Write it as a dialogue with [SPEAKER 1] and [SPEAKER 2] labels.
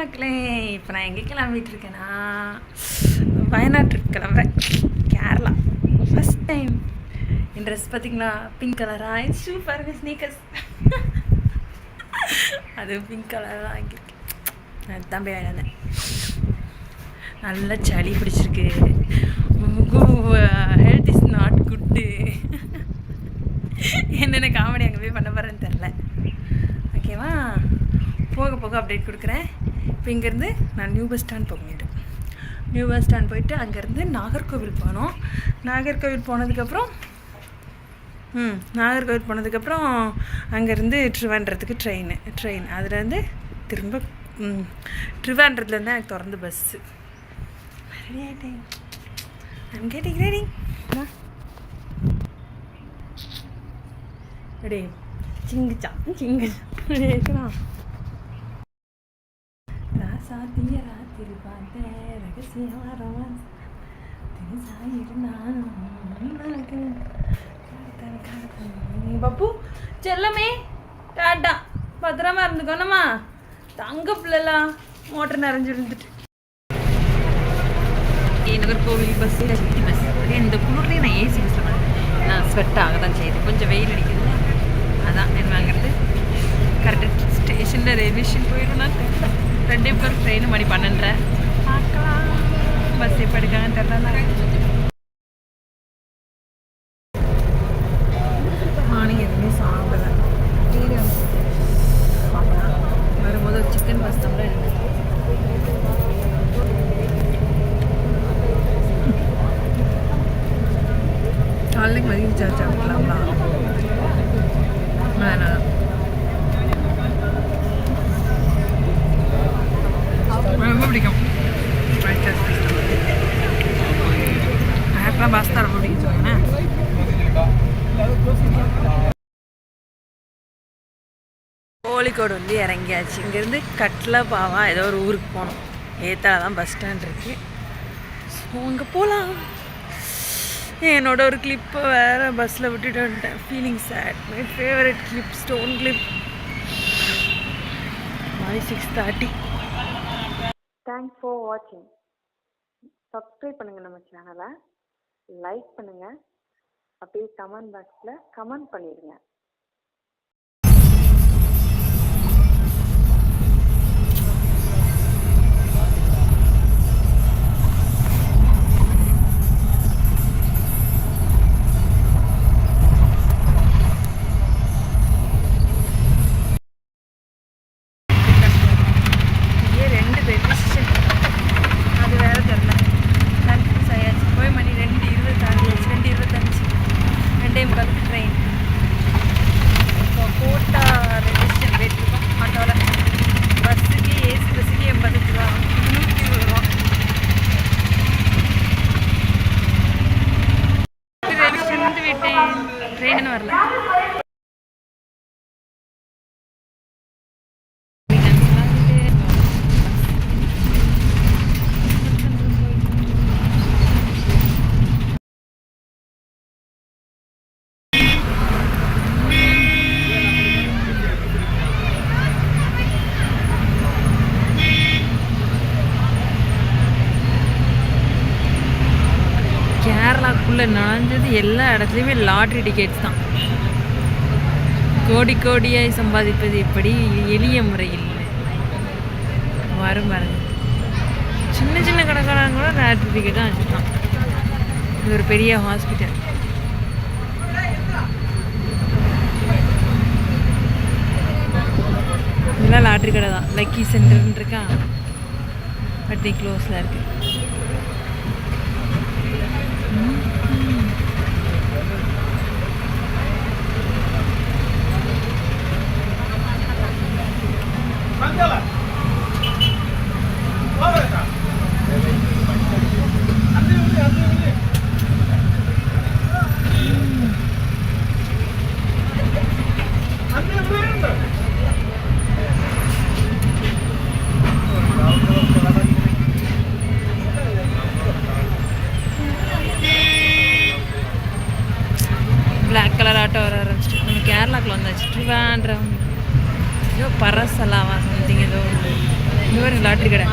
[SPEAKER 1] மக்களே, இப்போ நான் எங்கே கிளம்பிட்டு இருக்கேன்னா வயநாடு ட்ரிப் கிளம்புறேன். Kerala first time. என் ட்ரெஸ் பார்த்திங்களா, பிங்க் கலராக. என் ஷூ பாருங்க, ஸ்னீக்கர்ஸ். அது பிங்க் கலராக வாங்கியிருக்கேன். நான் தம்பி வாங்கினேன். நல்லா சளி பிடிச்சிருக்கு. Health is not good. என்னென்ன காமெடி அங்கே போய் பண்ண போகிறேன்னு தெரில. ஓகேவா, போக போக அப்டேட் கொடுக்குறேன். இப்போ இங்கேருந்து நான் நியூ பஸ் ஸ்டாண்ட் போக வேண்டும். நியூ பஸ் ஸ்டாண்ட் போயிட்டு அங்கேருந்து நாகர்கோவில் போனோம். நாகர்கோவில் போனதுக்கப்புறம் அங்கேருந்து ட்ரிவாண்ட்ரத்துக்கு ட்ரெயின் அதுலேருந்து திரும்ப ட்ரிவாண்ட்ரத்துலேருந்து எனக்கு திறந்து பஸ்ஸு. ரெடி ஆகிட்டேன். I'm getting ready. ரெடி சிங்குச்சா ரெடி ஆகிக்கலாம். ராசாத்திய ராத்திரி பார்த்தேன் ரகசியமாக ரொமான்ஸ் பப்பு செல்லமே டாட்டா, பத்திரமா இருந்துக்கோனம்மா. தங்க பிள்ளைலாம் மோட்டர் நிறைஞ்சு இருந்துட்டு. Nagercoil bus city bus. இந்த குளிர்லேயே நான் ஏசி பஸ்ஸில் பண்ணேன். நான் ஸ்வெட் ஆக தான் செய்யுது. கொஞ்சம் வெயில் அடிக்குது. அதான் என்ன வாங்குறது. கரெக்டாக ஸ்டேஷனில் ரயில்வே ஸ்டேஷன் போயிடும்னா ரெண்டே பேர் ட்ரெயின் மணி 12:30. பார்க்கலாம் பஸ் எப்போ எடுக்காங்கன்னு தெரியல. மார்னிங் எதுவுமே சாப்பிடல. வரும்போது ஒரு சிக்கன் பஸ்தா கூட எடுத்தேன். காலைக்கு மதியம் சார்ஜ் ஆகலாம்லாம். வேணாம், ரொம்ப பிடிக்கும். எனக்குலாம் பாஸ்தா ரொம்ப பிடிக்கும் சொல்லுவேன். கோழிக்கோடு வந்து இறங்கியாச்சு. இங்கேருந்து கட்லபாவா ஏதோ ஒரு ஊருக்கு போகணும். ஏத்தால தான் பஸ் ஸ்டாண்ட் இருக்குது. ஸோ அங்கே போகலாம். என்னோட ஒரு கிளிப்பை வேறு பஸ்ஸில் விட்டுட்டு வந்துட்டேன். Feeling chat. My favourite clip, stone clip. 6:30.
[SPEAKER 2] Thanks for வாட்சிங். சப்ஸ்கிரைப் பண்ணுங்கள் நம்ம சேனலை, லைக் பண்ணுங்கள், அப்படியே கமெண்ட் பாக்ஸில் கமெண்ட் பண்ணிடுங்க.
[SPEAKER 1] ட்ரெயின் கோட்டா ரெஜிஸ்டர் வெயிட் இருக்கும். ஆட்டோவில் பஸ்ஸுக்கு ஏசி பஸ்ஸுக்கு 85 ரூபா, 120 ரூபா. ரெஜிஸ்டர் விட்டேன். ட்ரெயின்னு வரல. கேரளாக்குள்ளே நுழைஞ்சது எல்லா இடத்துலையுமே லாட்ரி டிக்கெட்ஸ் தான். கோடி கோடியாய் சம்பாதிப்பது எப்படி எளிய முறையில் வரும் பாருங்க. சின்ன சின்ன கடைக்காரங்க கூட லாட்ரி டிக்கெட் தான் வச்சுருக்கான். இது ஒரு பெரிய ஹாஸ்பிட்டல். இதெல்லாம் லாட்ரி கடை தான். லக்கி சென்டர்னு இருக்கா, பட் க்ளோஸில் இருக்குது. பிளாக் கலர் ஆட்டோ வர ஆரம்பிச்சிட்டு நம்ம கேரளாக்குள்ள வந்தாச்சு. ட்ரிவாண்ட்ரம் ஏதோ பரசலாவா சம்திங் ஏதோ இந்த ஒரு லாட்ரி கடை